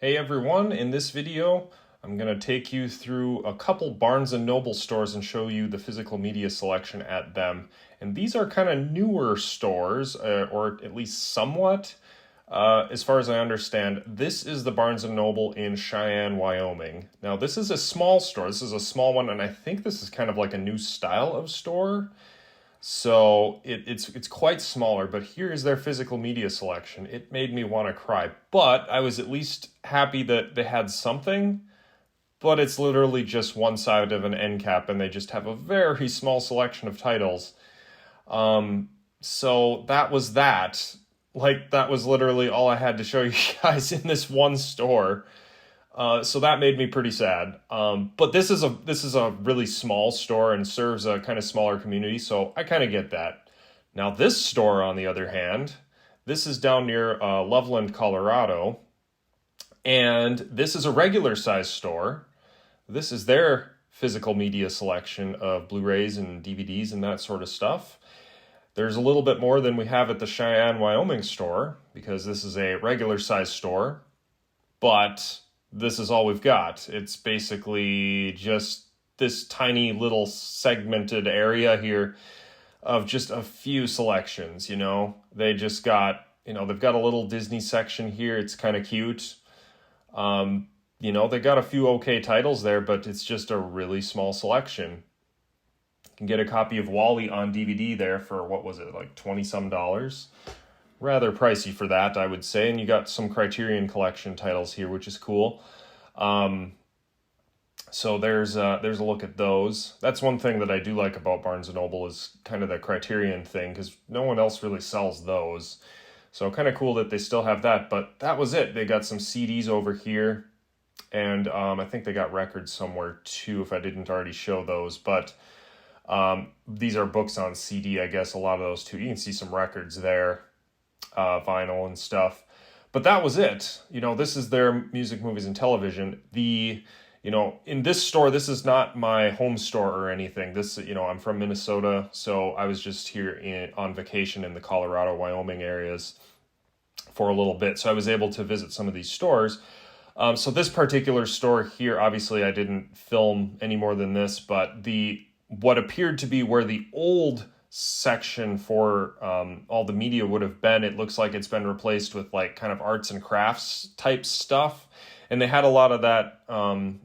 Hey everyone, in this video I'm going to take you through a couple Barnes & Noble stores and show you the physical media selection at them. And these are kind of newer stores, or at least somewhat, as far as I understand. This is the Barnes & Noble in Cheyenne, Wyoming. Now this is a small store, this is a small one, and I think this is kind of like a new style of store. So it's quite smaller, but here is their physical media selection. It made me want to cry, but I was at least happy that they had something, but it's literally just one side of an end cap and they just have a very small selection of titles. So that was that. Like, that was literally all I had to show you guys in this one store. So that made me pretty sad. But this is a really small store and serves a kind of smaller community, so I kind of get that. Now this store, on the other hand, this is down near Loveland, Colorado, and this is a regular size store. This is their physical media selection of Blu-rays and DVDs and that sort of stuff. There's a little bit more than we have at the Cheyenne, Wyoming store, because this is a regular size store, but this is all we've got. It's basically just this tiny little segmented area here of just a few selections, you know. They just got, they've got a little Disney section here. It's kind of cute. They got a few okay titles there, but it's just a really small selection. You can get a copy of WALL-E on DVD there for, what was it, like $20-some. Rather pricey for that, I would say, and you got some Criterion Collection titles here, which is cool. So there's a look at those. That's one thing that I do like about Barnes & Noble is kind of the Criterion thing, because no one else really sells those. So kind of cool that they still have that, but that was it. They got some CDs over here, and I think they got records somewhere too, if I didn't already show those, but these are books on CD, I guess, a lot of those too. You can see some records there. Vinyl and stuff, but that was it. This is their music, movies, and television. In this store, this is not my home store or anything. This, I'm from Minnesota, so I was just here on vacation in the Colorado, Wyoming areas for a little bit, so I was able to visit some of these stores. So this particular store here, obviously I didn't film any more than this, but what appeared to be where the old section for all the media would have been, it looks like it's been replaced with like kind of arts and crafts type stuff, and they had a lot of that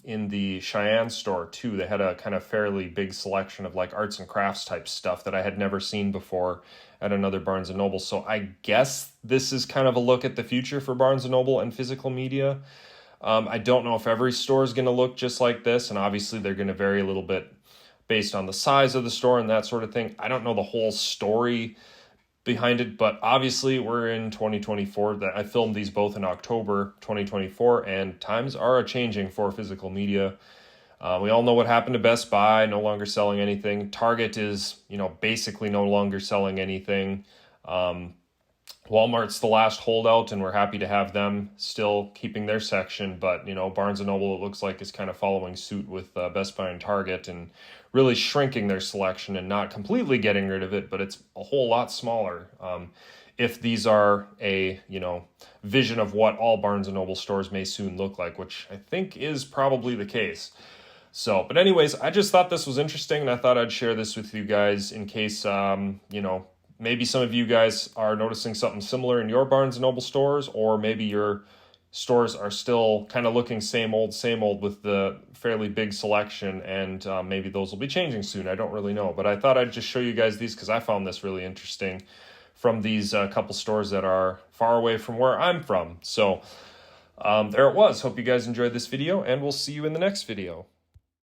in the Cheyenne store too. They had a kind of fairly big selection of like arts and crafts type stuff that I had never seen before at another Barnes & Noble. So I guess this is kind of a look at the future for Barnes & Noble and physical media. I don't know if every store is going to look just like this, and obviously they're going to vary a little bit based on the size of the store and that sort of thing. I don't know the whole story behind it, but obviously we're in 2024. I filmed these both in October 2024, and times are a-changing for physical media. We all know what happened to Best Buy, no longer selling anything. Target is, basically no longer selling anything. Walmart's the last holdout, and we're happy to have them still keeping their section, but Barnes & Noble, it looks like, is kind of following suit with Best Buy and Target and really shrinking their selection and not completely getting rid of it, but it's a whole lot smaller. If these are a vision of what all Barnes & Noble stores may soon look like, which I think is probably the case. So, but anyways, I just thought this was interesting, and I thought I'd share this with you guys in case maybe some of you guys are noticing something similar in your Barnes & Noble stores, or maybe your stores are still kind of looking same old with the fairly big selection, and maybe those will be changing soon. I don't really know, but I thought I'd just show you guys these because I found this really interesting from these couple stores that are far away from where I'm from. So there it was. Hope you guys enjoyed this video, and we'll see you in the next video.